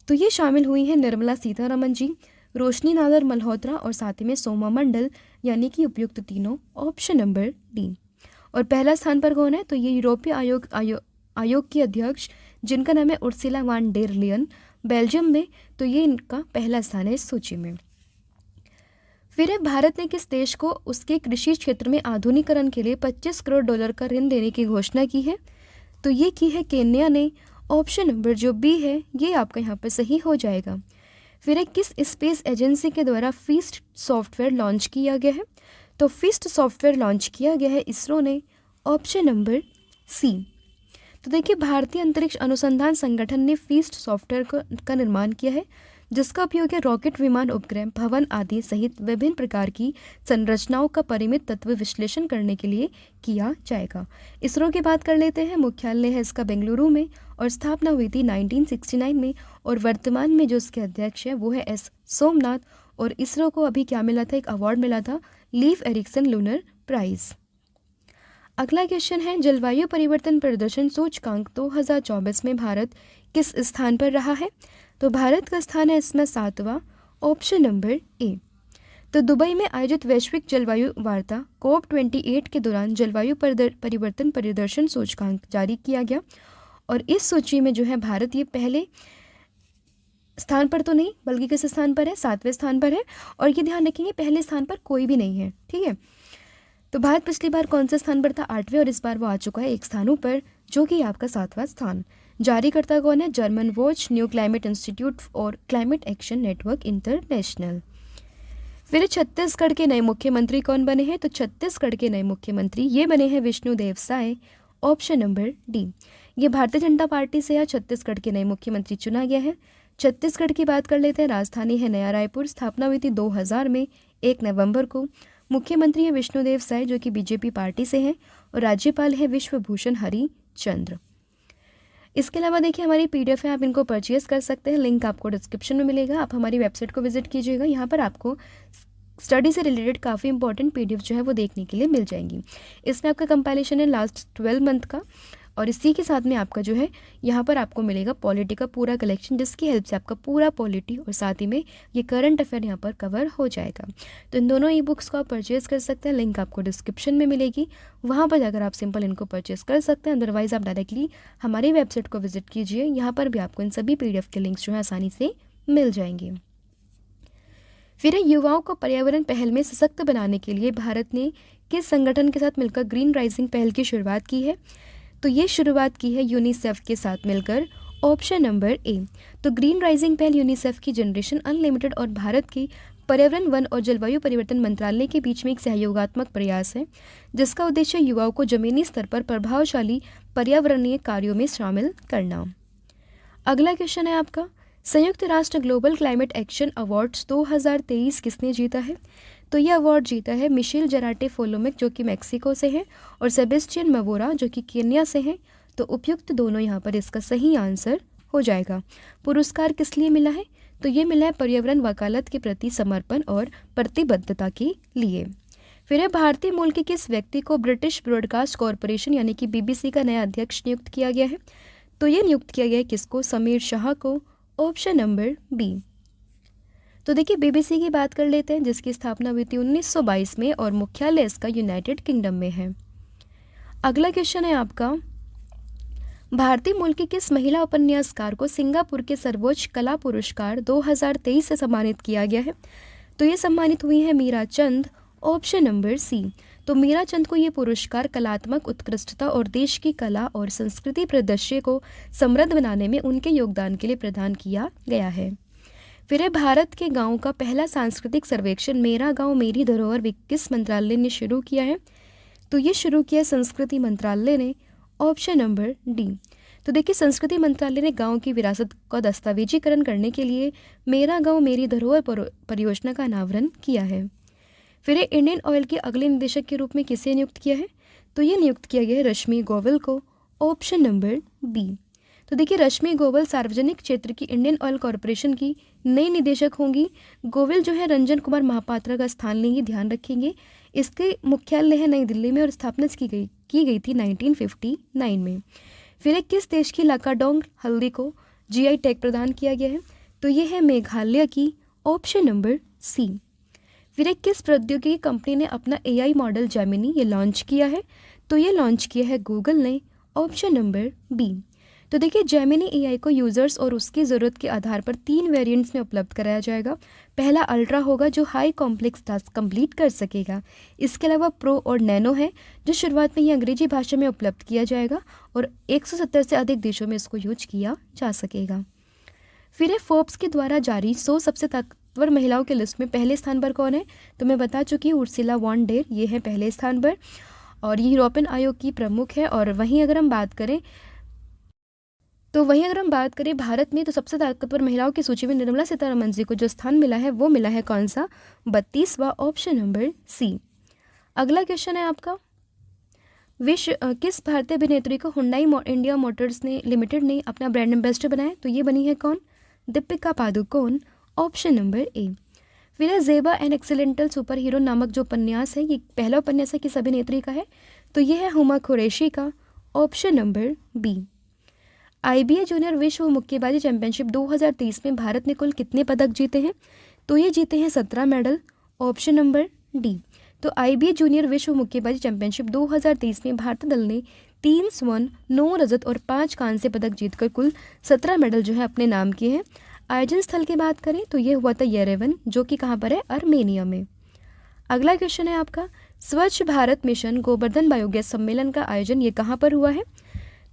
तो ये शामिल हुई हैं निर्मला सीतारमन जी, रोशनी नादर मल्होत्रा और साथ ही में सोमा मंडल, यानी कि उपयुक्त तीनों। Option number D. और पहला स्थान पर कौन है? तो ये यूरोपीय आयोग की अध्यक्ष, जिनका नाम है उर्सुला वान डेर लियन। बेल्जियम में, तो ये इनका पहला स्थान है इस सूची में। फिर है भारत ने किस देश को उसके कृषि क्षेत्र में आधुनिकीकरण के लिए 25 करोड़ डॉलर का ऋण देने की घोषणा की है? तो ये की है केन्या ने। ऑप्शन नंबर जो बी है ये आपका यहाँ पर सही हो जाएगा। फिर है किस स्पेस एजेंसी के द्वारा फीस्ट सॉफ्टवेयर लॉन्च किया गया है? तो फीस्ट सॉफ्टवेयर लॉन्च किया गया है इसरो ने। Option number C. तो देखिए भारतीय अंतरिक्ष अनुसंधान संगठन ने फीस्ट सॉफ्टवेयर का निर्माण किया है, जिसका उपयोग है रॉकेट, विमान, उपग्रह, भवन आदि सहित विभिन्न प्रकार की संरचनाओं का परिमित तत्व विश्लेषण करने के लिए किया जाएगा। इसरो की बात कर लेते हैं। मुख्यालय है इसका बेंगलुरु में और स्थापना हुई थी 1969 में, और वर्तमान में जो इसके अध्यक्ष है वो है एस सोमनाथ। और इसरो को अभी क्या मिला था, एक अवार्ड मिला था, लीव एरिक्सन लूनर प्राइज। अगला क्वेश्चन है जलवायु परिवर्तन प्रदर्शन सूचकांक 2024 में भारत किस स्थान पर रहा है? तो भारत का स्थान है इसमें 7वां। Option number A. तो दुबई में आयोजित वैश्विक जलवायु वार्ता COP28 के दौरान जलवायु परिवर्तन प्रदर्शन सूचकांक जारी किया गया, और इस सूची में जो है भारत ये पहले स्थान पर तो नहीं बल्कि किस स्थान पर है, 7वें स्थान पर है। और ये ध्यान रखेंगे पहले स्थान पर कोई भी नहीं है, ठीक है। तो भारत पिछली बार कौन से स्थान पर था, 8वें, और इस बार वो आ चुका है एक स्थान ऊपर, जो कि आपका 7वां स्थान। जारीकर्ता कौन है? German watch, new climate institute और क्लाइमेट एक्शन नेटवर्क इंटरनेशनल। फिर छत्तीसगढ़ के नए मुख्यमंत्री कौन बने हैं? तो छत्तीसगढ़ के नए मुख्यमंत्री ये बने हैं Vishnudeo Sai. Option number D. ये भारतीय जनता पार्टी से या छत्तीसगढ़ के नए मुख्यमंत्री चुना गया है। छत्तीसगढ़ की बात कर लेते हैं। राजधानी है नया रायपुर। स्थापना हुई थी 2000 में 1 नवंबर को। मुख्यमंत्री है विष्णुदेव साय जो कि बीजेपी पार्टी से हैं, और राज्यपाल है विश्वभूषण हरिचंद्र। इसके अलावा देखिए हमारी पीडीएफ है, आप इनको परचेज कर सकते हैं, लिंक आपको डिस्क्रिप्शन में मिलेगा। आप हमारी वेबसाइट को विजिट कीजिएगा, यहाँ पर आपको स्टडी से रिलेटेड काफ़ी इंपॉर्टेंट पीडीएफ जो है वो देखने के लिए मिल जाएंगी। इसमें आपका कंपाइलेशन है लास्ट 12 मंथ का, और इसी के साथ में आपका जो है यहाँ पर आपको मिलेगा पॉलिटी का पूरा कलेक्शन, जिसकी हेल्प से आपका पूरा पॉलिटी और साथ ही में ये करंट अफेयर यहाँ पर कवर हो जाएगा। तो इन दोनों ई बुक्स को आप परचेज़ कर सकते हैं, लिंक आपको डिस्क्रिप्शन में मिलेगी, वहाँ पर जाकर आप सिंपल इनको परचेज़ कर सकते हैं। अदरवाइज़ आप डायरेक्टली हमारी वेबसाइट को विजिट कीजिए, यहाँ पर भी आपको इन सभी PDF के लिंक्स जो है आसानी से मिल जाएंगे। फिर युवाओं को पर्यावरण पहल में सशक्त बनाने के लिए भारत ने किस संगठन के साथ मिलकर ग्रीन राइजिंग पहल की शुरुआत की है? तो ये शुरुआत की है यूनिसेफ के साथ मिलकर। Option number A. तो ग्रीन राइजिंग पहल यूनिसेफ की जनरेशन अनलिमिटेड और भारत की पर्यावरण, वन और जलवायु परिवर्तन मंत्रालय के बीच में एक सहयोगात्मक प्रयास है, जिसका उद्देश्य युवाओं को जमीनी स्तर पर प्रभावशाली पर्यावरणीय कार्यों में शामिल करना। अगला क्वेश्चन है आपका, संयुक्त राष्ट्र ग्लोबल क्लाइमेट एक्शन अवार्ड्स 2023 किसने जीता है? तो ये अवार्ड जीता है मिशेल जराटे फोलोमिक जो कि मैक्सिको से है, और सेबेस्टियन मवोरा जो कि केन्या से हैं। तो उपयुक्त दोनों यहाँ पर इसका सही आंसर हो जाएगा। पुरस्कार किस लिए मिला है? तो ये मिला है पर्यावरण वकालत के प्रति समर्पण और प्रतिबद्धता के लिए। फिर है भारतीय मूल के किस व्यक्ति को ब्रिटिश ब्रॉडकास्ट कॉरपोरेशन यानी कि BBC का नया अध्यक्ष नियुक्त किया गया है? तो ये नियुक्त किया गया है किसको? समीर शाह को। Option number B. तो देखिए BBC की बात कर लेते हैं, जिसकी स्थापना हुई थी 1922 में और मुख्यालय इसका यूनाइटेड किंगडम में है। अगला क्वेश्चन है आपका, भारतीय मूल की किस महिला उपन्यासकार को सिंगापुर के सर्वोच्च कला पुरस्कार 2023 से सम्मानित किया गया है? तो ये सम्मानित हुई है Meera Chand. Option number C. तो मीरा चंद को ये पुरस्कार कलात्मक उत्कृष्टता और देश की कला और संस्कृति परिदृश्य को समृद्ध बनाने में उनके योगदान के लिए प्रदान किया गया है। फिर है भारत के गाँव का पहला सांस्कृतिक सर्वेक्षण मेरा गाँव मेरी धरोहर किस मंत्रालय ने शुरू किया है? तो ये शुरू किया संस्कृति मंत्रालय ने। Option number D. तो देखिए संस्कृति मंत्रालय ने गांव की विरासत का दस्तावेजीकरण करने के लिए मेरा गांव मेरी धरोहर परियोजना का अनावरण किया है। फिर इंडियन ऑयल के अगले निदेशक के रूप में किसे नियुक्त किया है? तो ये नियुक्त किया गया है रश्मि गोयल को। Option number B. तो देखिए रश्मि गोयल सार्वजनिक क्षेत्र की इंडियन ऑयल कॉरपोरेशन की नई निदेशक होंगी। गोयल जो है रंजन कुमार महापात्रा का स्थान लेंगी, ध्यान रखेंगे। इसके मुख्यालय है नई दिल्ली में और स्थापना की गई थी 1959 में। फिर किस देश की लाकाडोंग हल्दी को GI टैग प्रदान किया गया है? तो ये है मेघालय की। Option number C. फिर किस प्रौद्योगिकी कंपनी ने अपना AI मॉडल जेमिनी ये लॉन्च किया है? तो ये लॉन्च किया है गूगल ने। Option number B. तो देखिए जेमिनी एआई को यूज़र्स और उसकी ज़रूरत के आधार पर 3 वेरिएंट्स में उपलब्ध कराया जाएगा। पहला अल्ट्रा होगा जो हाई कॉम्प्लेक्स टास्क कंप्लीट कर सकेगा। इसके अलावा प्रो और नैनो है जो शुरुआत में ही अंग्रेजी भाषा में उपलब्ध किया जाएगा और 170 से अधिक देशों में इसको यूज किया जा सकेगा। फिर है फोर्ब्स के द्वारा जारी 100 सबसे ताकतवर महिलाओं की लिस्ट में पहले स्थान पर कौन है? तो मैं बता चुकी हूँ उर्सुला वॉन डेर, ये है पहले स्थान पर और ये यूरोपियन आयोग की प्रमुख है। और वहीं अगर हम बात करें भारत में, तो सबसे ताकतवर महिलाओं की सूची में निर्मला सीतारमण जी को जो स्थान मिला है वो मिला है कौन सा? 32वां, ऑप्शन नंबर सी। अगला क्वेश्चन है आपका, किस भारतीय अभिनेत्री को हुंडई इंडिया मोटर्स लिमिटेड ने अपना ब्रांड एम्बेसडर बनाया? तो ये बनी है कौन? दीपिका पादुकोण, ऑप्शन नंबर ए। फिर है ज़ेबा एन एक्सीलेंटल सुपर हीरो नामक जो उपन्यास है, ये पहला उपन्यास है किस अभिनेत्री का है? तो ये है हुमा कुरैशी का, option number B. IBA junior विश्व मुक्केबाजी चैंपियनशिप 2023 में भारत ने कुल कितने पदक जीते हैं? तो ये जीते हैं 17 मेडल, ऑप्शन नंबर डी। तो आईबीए जूनियर विश्व मुक्केबाजी चैंपियनशिप 2023 में भारतीय दल ने 3 स्वर्ण, 9 रजत और 5 कांस्य पदक जीतकर कुल 17 मेडल जो है अपने नाम किए हैं। आयोजन स्थल की बात करें तो ये हुआ था येरेवन, जो कि कहाँ पर है? आर्मेनिया में। अगला क्वेश्चन है आपका, स्वच्छ भारत मिशन गोवर्धन बायोगैस सम्मेलन का आयोजन ये कहाँ पर हुआ है?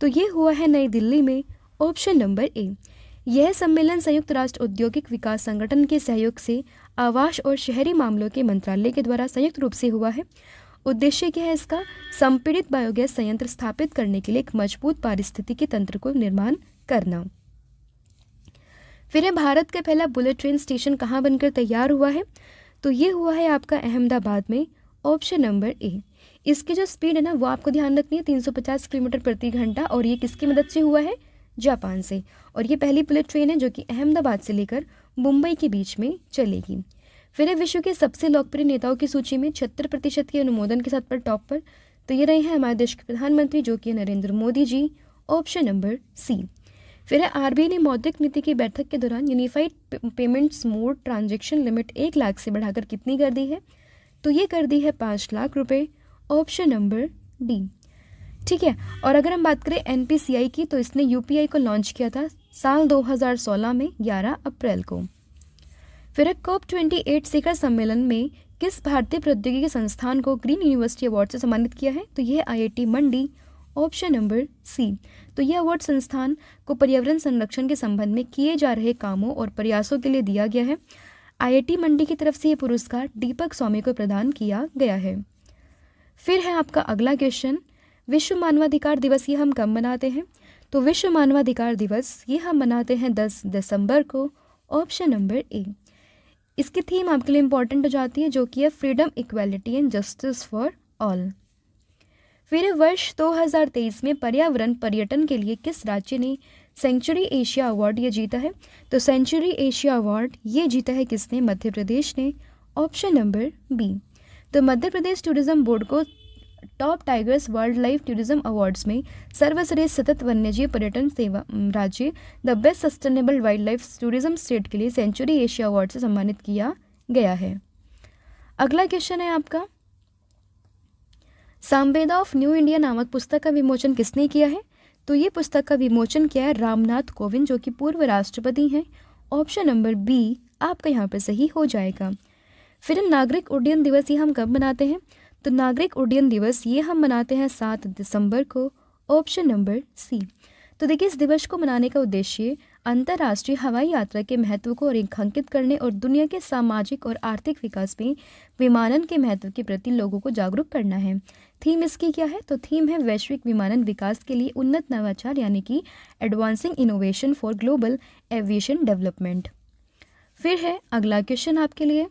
तो ये हुआ है नई दिल्ली में, ऑप्शन नंबर ए। यह सम्मेलन संयुक्त राष्ट्र औद्योगिक विकास संगठन के सहयोग से आवास और शहरी मामलों के मंत्रालय के द्वारा संयुक्त रूप से हुआ है। उद्देश्य क्या है इसका? संपीड़ित बायोगैस संयंत्र स्थापित करने के लिए एक मजबूत पारिस्थितिकी तंत्र को निर्माण करना। फिर है भारत का पहला बुलेट ट्रेन स्टेशन कहाँ बनकर तैयार हुआ है? तो ये हुआ है आपका अहमदाबाद में, ऑप्शन नंबर ए। इसकी जो स्पीड है ना वो आपको ध्यान रखनी है 350 किलोमीटर प्रति घंटा, और ये किसकी मदद से हुआ है? जापान से। और ये पहली बुलेट ट्रेन है जो कि अहमदाबाद से लेकर मुंबई के बीच में चलेगी। फिर है विश्व के सबसे लोकप्रिय नेताओं की सूची में 76% के अनुमोदन के साथ पर टॉप पर, तो ये रहे हैं हमारे देश के प्रधानमंत्री जो कि नरेंद्र मोदी जी, ऑप्शन नंबर सी। फिर है आरबीआई ने मौद्रिक नीति की बैठक के दौरान unified payments mode transaction limit 1 lakh से बढ़ाकर कितनी कर दी है? तो ये कर दी है 5 लाख रुपए, ऑप्शन नंबर डी। ठीक है। और अगर हम बात करें एनपीसीआई की, तो इसने यूपीआई को लॉन्च किया था साल 2016 में 11 अप्रैल को। फिर है COP28 शिखर सम्मेलन में किस भारतीय प्रौद्योगिकी संस्थान को ग्रीन यूनिवर्सिटी अवार्ड से सम्मानित किया है? तो यह IIT मंडी, ऑप्शन नंबर सी। तो यह अवार्ड संस्थान को पर्यावरण संरक्षण के संबंध में किए जा रहे कामों और प्रयासों के लिए दिया गया है। IIT मंडी की तरफ से ये पुरस्कार दीपक स्वामी को प्रदान किया गया है। फिर है आपका अगला क्वेश्चन, विश्व मानवाधिकार दिवस ये हम कब मनाते हैं? तो विश्व मानवाधिकार दिवस ये हम मनाते हैं 10 दिसंबर को, ऑप्शन नंबर ए। इसकी थीम आपके लिए इंपॉर्टेंट हो जाती है जो कि है freedom, equality and justice for all. फिर वर्ष 2023 में पर्यावरण पर्यटन के लिए किस राज्य ने सेंचुरी एशिया अवार्ड ये जीता है? तो सेंचुरी एशिया अवार्ड ये जीता है किसने? मध्य प्रदेश ने, ऑप्शन नंबर बी। तो मध्य प्रदेश टूरिज्म बोर्ड को top tigers wildlife tourism awards में सर्वश्रेष्ठ सतत वन्यजीव पर्यटन सेवा राज्य, the best sustainable wildlife tourism state के लिए सेंचुरी एशिया अवार्ड से सम्मानित किया गया है। अगला क्वेश्चन है आपका, सामवेदा ऑफ न्यू इंडिया नामक पुस्तक का विमोचन किसने किया है? तो ये पुस्तक का विमोचन किया है रामनाथ कोविंद जो कि पूर्व राष्ट्रपति हैं, ऑप्शन नंबर बी आपका यहाँ पर सही हो जाएगा। फिर नागरिक उड्डयन दिवस ये हम कब मनाते हैं? तो नागरिक उड्डयन दिवस ये हम मनाते हैं 7 दिसंबर को, ऑप्शन नंबर सी। तो देखिए इस दिवस को मनाने का उद्देश्य अंतर्राष्ट्रीय हवाई यात्रा के महत्व को रेखांकित करने और दुनिया के सामाजिक और आर्थिक विकास में विमानन के महत्व के प्रति लोगों को जागरूक करना है। थीम इसकी क्या है? तो थीम है वैश्विक विमानन विकास के लिए उन्नत नवाचार, यानी कि advancing innovation for global aviation development. फिर है अगला क्वेश्चन आपके लिए,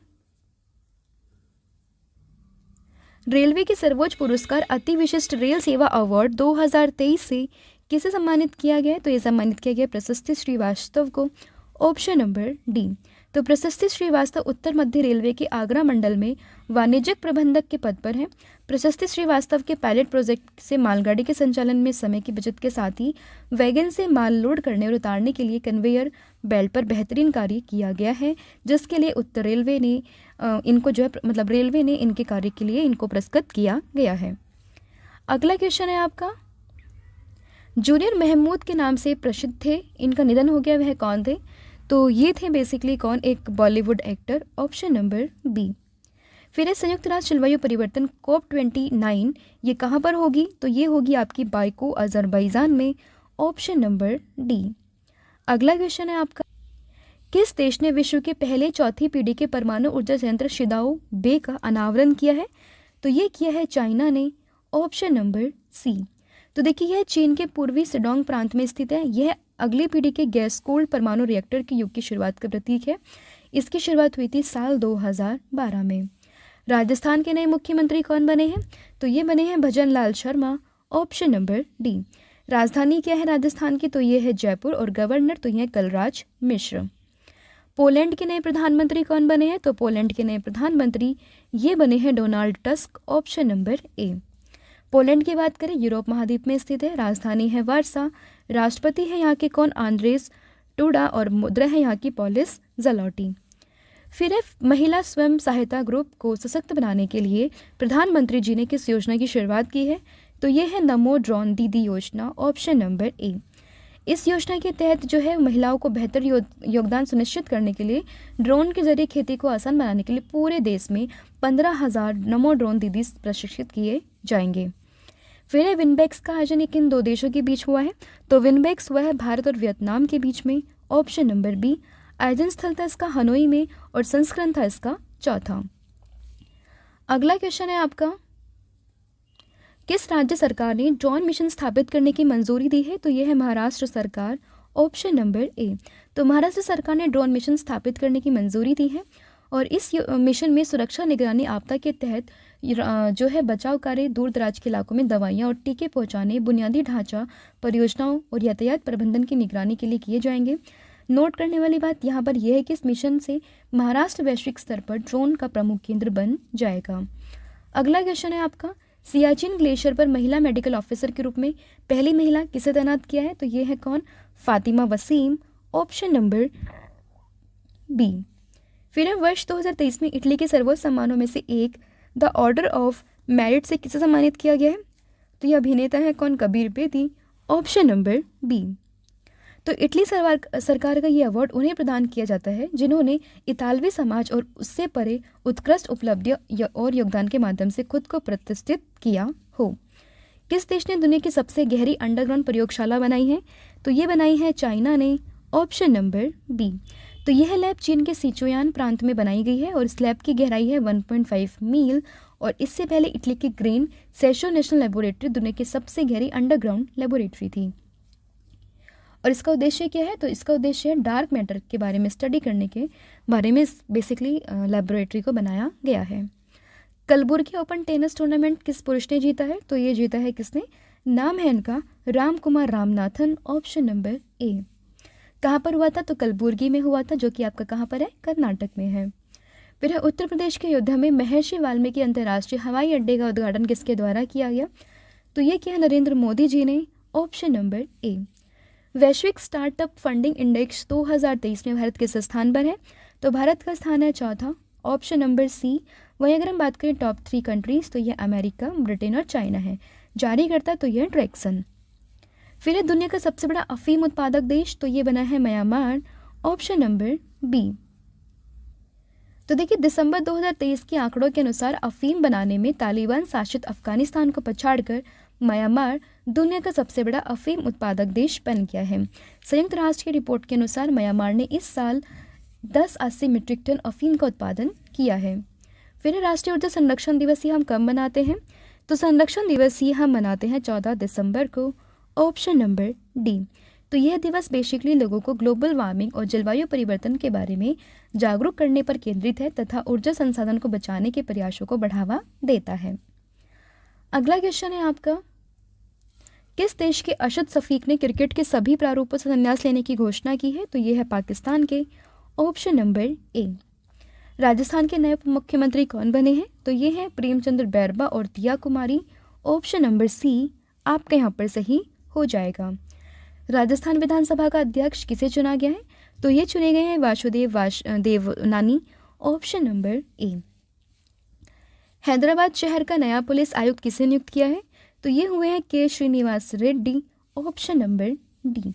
रेलवे के सर्वोच्च पुरस्कार अति विशिष्ट रेल सेवा अवार्ड 2023 से किसे सम्मानित किया गया? तो ये सम्मानित किया गया प्रशस्ति श्रीवास्तव को, ऑप्शन नंबर डी। तो प्रशस्ति श्रीवास्तव उत्तर मध्य रेलवे के आगरा मंडल में वाणिज्यिक प्रबंधक के पद पर हैं। प्रशस्ति श्रीवास्तव के पायलट प्रोजेक्ट से मालगाड़ी के संचालन में समय की बचत के साथ ही वैगन से माल लोड करने और उतारने के लिए कन्वेयर बेल्ट पर बेहतरीन कार्य किया गया है, जिसके लिए उत्तर रेलवे ने इनको जो है रेलवे ने इनके कार्य के लिए इनको पुरस्कृत किया गया है। अगला क्वेश्चन है आपका, जूनियर महमूद के नाम से प्रसिद्ध थे, इनका निधन हो गया, वह कौन थे? तो ये थे बेसिकली कौन? एक Bollywood actor, option number B. फिर है संयुक्त राष्ट्र जलवायु परिवर्तन COP29, ये कहाँ पर होगी? तो ये होगी आपकी बाइको अजरबैजान में, ऑप्शन नंबर डी। अगला क्वेश्चन है आपका, किस देश ने विश्व के पहले चौथी पीढ़ी के परमाणु ऊर्जा संयंत्र शिदाओ बे का अनावरण किया है? तो ये किया है चाइना ने, ऑप्शन नंबर सी। तो देखिए यह चीन के पूर्वी सिडोंग प्रांत में स्थित है। यह अगली पीढ़ी के गैस कोल्ड परमाणु रिएक्टर के युग की शुरुआत का प्रतीक है। इसकी शुरुआत हुई थी साल 2012 में। राजस्थान के नए मुख्यमंत्री कौन बने हैं? तो ये बने हैं भजन Lal Sharma, option number D. राजधानी क्या है राजस्थान की? तो ये है जयपुर, और गवर्नर तो ये है कलराज मिश्र। पोलैंड के नए प्रधानमंत्री कौन बने हैं? तो पोलैंड के नए प्रधानमंत्री ये बने हैं डोनाल्ड टस्क, ऑप्शन नंबर ए। पोलैंड की बात करें, यूरोप महाद्वीप में स्थित है, राजधानी है वार्सा, राष्ट्रपति है यहाँ के कौन? आंद्रेस टूडा, और मुद्रा है यहाँ की पॉलिस ज़लोटी। फिर है महिला स्वयं सहायता ग्रुप को सशक्त बनाने के लिए प्रधानमंत्री जी ने किस योजना की शुरुआत की है? तो ये है नमो ड्रोन दीदी योजना, ऑप्शन नंबर ए। इस योजना के तहत जो है महिलाओं को बेहतर योगदान सुनिश्चित करने के लिए ड्रोन के जरिए खेती को आसान बनाने के लिए पूरे देश में 15,000 नमो ड्रोन दीदी प्रशिक्षित किए जाएंगे। फिर है विनबेक्स का आयोजन किन दो देशों के बीच हुआ है? तो विनबेक्स हुआ है भारत और वियतनाम के बीच में, ऑप्शन नंबर बी। आयोजन स्थल था इसका हनोई में, और संस्करण था इसका चौथा। अगला क्वेश्चन है आपका, किस राज्य सरकार ने ड्रोन मिशन स्थापित करने की मंजूरी दी है? तो यह है महाराष्ट्र सरकार, ऑप्शन नंबर ए। तो महाराष्ट्र सरकार ने ड्रोन मिशन स्थापित करने की मंजूरी दी है, और इस मिशन में सुरक्षा, निगरानी, आपदा के तहत जो है बचाव कार्य, दूर दराज के इलाकों में दवाइयाँ और टीके पहुँचाने, बुनियादी ढांचा परियोजनाओं और यातायात प्रबंधन की निगरानी के लिए किए जाएंगे। नोट करने वाली बात यहाँ पर यह है कि इस मिशन से महाराष्ट्र वैश्विक स्तर पर ड्रोन का प्रमुख केंद्र बन जाएगा। अगला क्वेश्चन है आपका, सियाचिन ग्लेशियर पर महिला मेडिकल ऑफिसर के रूप में पहली महिला किसे तैनात किया है? तो ये है कौन? Fatima Waseem, option number B. फिर वर्ष 2023 में इटली के सर्वोच्च सम्मानों में से एक द ऑर्डर ऑफ मेरिट से किसे सम्मानित किया गया है? तो ये अभिनेता है कौन? Kabir Bedi, option number B. तो इटली सरकार का ये अवार्ड उन्हें प्रदान किया जाता है जिन्होंने इतालवी समाज और उससे परे उत्कृष्ट उपलब्धि और योगदान के माध्यम से खुद को प्रतिष्ठित किया हो। किस देश ने दुनिया की सबसे गहरी अंडरग्राउंड प्रयोगशाला बनाई है? तो ये बनाई है चाइना ने, ऑप्शन नंबर बी। तो यह लैब चीन के सिचुयान प्रांत में बनाई गई है, और इस लैब की गहराई है 1.5 मील, और इससे पहले इटली की ग्रेन सेशो नेशनल लेबोरेटरी दुनिया की सबसे गहरी अंडरग्राउंड लेबोरेटरी थी। और इसका उद्देश्य क्या है? तो इसका उद्देश्य है डार्क मैटर के बारे में स्टडी करने के बारे में बेसिकली लेबोरेटरी को बनाया गया है। कलबुर्गी ओपन टेनिस टूर्नामेंट किस पुरुष ने जीता है? तो ये जीता है किसने? नाम है इनका राम कुमार रामनाथन, ऑप्शन नंबर ए। कहाँ पर हुआ था? तो कलबुर्गी में हुआ था, जो कि आपका कहाँ पर है? कर्नाटक में है। फिर है उत्तर प्रदेश के अयोध्या में महर्षि वाल्मीकि अंतर्राष्ट्रीय हवाई अड्डे का उद्घाटन किसके द्वारा किया गया? तो ये किया नरेंद्र मोदी जी ने, ऑप्शन नंबर ए। वैश्विक स्टार्टअप फंडिंग इंडेक्स 2023 में भारत किस स्थान पर है? तो भारत का स्थान है चौथा, ऑप्शन नंबर सी। वहीं अगर हम बात करें टॉप 3 कंट्रीज, तो ये अमेरिका, ब्रिटेन और चाइना है। जारी करता तो यह ट्रैक्सन। फिर है दुनिया का सबसे बड़ा अफीम उत्पादक देश, तो ये बना है म्यांमार, ऑप्शन नंबर बी। तो देखिए दिसंबर 2023 के आंकड़ों के अनुसार अफीम बनाने में तालिबान शासित अफगानिस्तान को पछाड़कर म्यांमार दुनिया का सबसे बड़ा अफीम उत्पादक देश बन गया है। संयुक्त राष्ट्र की रिपोर्ट के अनुसार म्यांमार ने इस साल 1080 मीट्रिक टन अफीम का उत्पादन किया है। फिर राष्ट्रीय ऊर्जा संरक्षण दिवस ये हम कब मनाते हैं? तो संरक्षण दिवस ये हम मनाते हैं 14 दिसंबर को, ऑप्शन नंबर डी। तो यह दिवस बेसिकली लोगों को ग्लोबल वार्मिंग और जलवायु परिवर्तन के बारे में जागरूक करने पर केंद्रित है तथा ऊर्जा संसाधन को बचाने के प्रयासों को बढ़ावा देता है। अगला क्वेश्चन है आपका, किस देश के अरशद शफीक ने क्रिकेट के सभी प्रारूपों से संन्यास लेने की घोषणा की है? तो यह है पाकिस्तान के, ऑप्शन नंबर ए। राजस्थान के नए मुख्यमंत्री कौन बने हैं? तो ये हैं प्रेमचंद्र बैरबा और दिया कुमारी, ऑप्शन नंबर सी आपके यहाँ पर सही हो जाएगा। राजस्थान विधानसभा का अध्यक्ष किसे चुना गया है? तो ये चुने गए हैं वासुदेव देवनानी, ऑप्शन नंबर ए। हैदराबाद शहर का नया पुलिस आयुक्त किसे नियुक्त किया है? तो ये हुए हैं K Srinivas Reddy, option number D.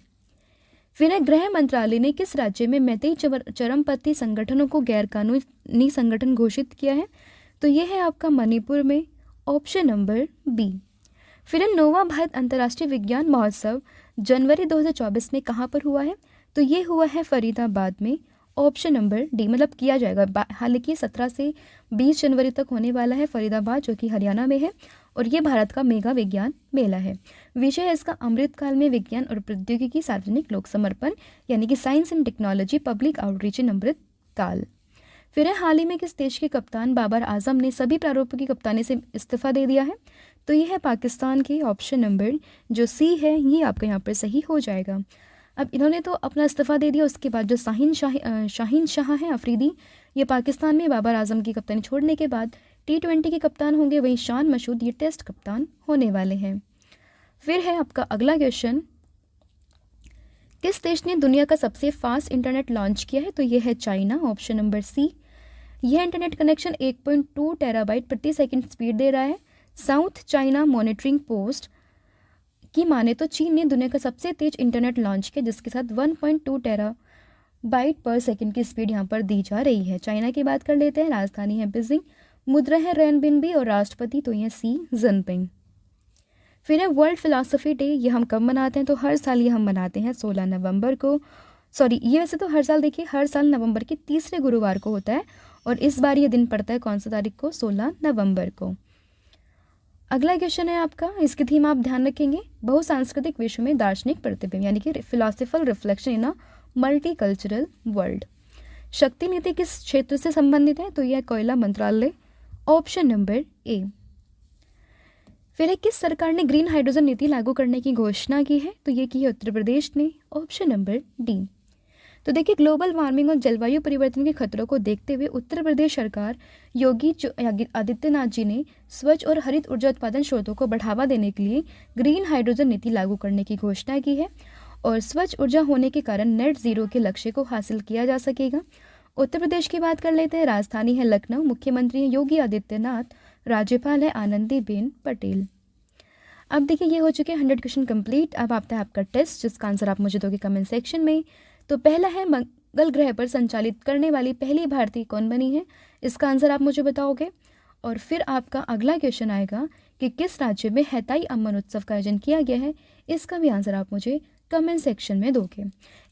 फिर है, गृह मंत्रालय ने किस राज्य में मैतेई चरमपंथी संगठनों को गैरकानूनी संगठन घोषित किया है? तो ये है आपका मणिपुर में, ऑप्शन नंबर बी। फिर है, नौवां भारत अंतर्राष्ट्रीय विज्ञान महोत्सव जनवरी 2024 में कहाँ पर हुआ है? तो ये हुआ है फरीदाबाद में, ऑप्शन नंबर डी। मतलब किया जाएगा, हालांकि 17 से 20 जनवरी तक होने वाला है, फरीदाबाद जो कि हरियाणा में है, और ये भारत का मेगा विज्ञान मेला है। विषय है इसका अमृतकाल में विज्ञान और प्रौद्योगिकी सार्वजनिक लोक समर्पण, यानी कि science and technology public outreach in Amrit Kaal. फिर है, हाल ही में किस देश के कप्तान बाबर आजम ने सभी प्रारूपों की कप्तानी से इस्तीफा दे दिया है? तो ये है पाकिस्तान की, ऑप्शन नंबर जो सी है, ये आपका यहाँ पर सही हो जाएगा। अब इन्होंने तो अपना इस्तीफा दे दिया, उसके बाद जो शाहीन शाह हैं अफरीदी, ये पाकिस्तान में बाबर आजम की कप्तानी छोड़ने के बाद T20 के कप्तान होंगे। वहीं शान मसूद ये टेस्ट कप्तान होने वाले हैं। फिर है आपका अगला क्वेश्चन, किस देश ने दुनिया का सबसे फास्ट इंटरनेट लॉन्च किया है? तो ये है चाइना, ऑप्शन नंबर सी। यह इंटरनेट कनेक्शन 1.2 टेराबाइट प्रति सेकंड स्पीड दे रहा है। साउथ चाइना मॉनिटरिंग पोस्ट की माने तो चीन ने दुनिया का सबसे तेज इंटरनेट लॉन्च किया, जिसके साथ 1.2 टेराबाइट पर सेकंड की स्पीड यहाँ पर दी जा रही है। चाइना की बात कर लेते हैं, राजधानी है बीजिंग, मुद्रा है रेनबिनबी और राष्ट्रपति तो ये सी जिनपिंग। फिर है वर्ल्ड फिलॉसफी डे, ये हम कब मनाते हैं? तो हर साल ये हम मनाते हैं 16 नवंबर को। सॉरी, ये वैसे तो हर साल, देखिए हर साल नवंबर के तीसरे गुरुवार को होता है, और इस बार ये दिन पड़ता है कौन सा तारीख को? 16 नवंबर को। अगला क्वेश्चन है आपका, इसकी थीम आप ध्यान रखेंगे, बहुसांस्कृतिक विश्व में दार्शनिक प्रतिबिंब, यानी कि philosophical reflection in a multicultural world. शक्ति नीति किस क्षेत्र से संबंधित है? तो यह कोयला मंत्रालय, ऑप्शन नंबर ए। फिर है, किस सरकार ने ग्रीन हाइड्रोजन नीति लागू करने की घोषणा की है? तो ये की है उत्तर प्रदेश ने, ऑप्शन नंबर डी। तो देखिए, ग्लोबल वार्मिंग और जलवायु परिवर्तन के खतरों को देखते हुए उत्तर प्रदेश सरकार योगी आदित्यनाथ जी ने स्वच्छ और हरित ऊर्जा उत्पादन स्रोतों को बढ़ावा देने के लिए ग्रीन हाइड्रोजन नीति लागू करने की घोषणा की है, और स्वच्छ ऊर्जा होने के कारण नेट जीरो के लक्ष्य को हासिल किया जा सकेगा। उत्तर प्रदेश की बात कर लेते हैं, राजधानी है लखनऊ, मुख्यमंत्री हैं योगी आदित्यनाथ, राज्यपाल है आनंदीबेन पटेल। अब देखिए, ये हो चुके 100 क्वेश्चन कंप्लीट। अब आता है आपका टेस्ट, जिसका आंसर आप मुझे दोगे कमेंट सेक्शन में। तो पहला है, मंगल ग्रह पर संचालित करने वाली पहली भारतीय कौन बनी है? इसका आंसर आप मुझे बताओगे। और फिर आपका अगला क्वेश्चन आएगा कि किस राज्य में हैताई अम्मन उत्सव का आयोजन किया गया है? इसका भी आंसर आप मुझे कमेंट सेक्शन में दोगे।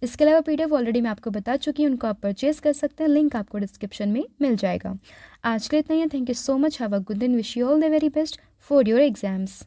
इसके अलावा PDF ऑलरेडी मैं आपको बता चुकी हूँ, उनको आप परचेज कर सकते हैं, लिंक आपको डिस्क्रिप्शन में मिल जाएगा। आज के लिए इतना ही है। Thank you so much, have a good दिन, wish you all the very best for your exams.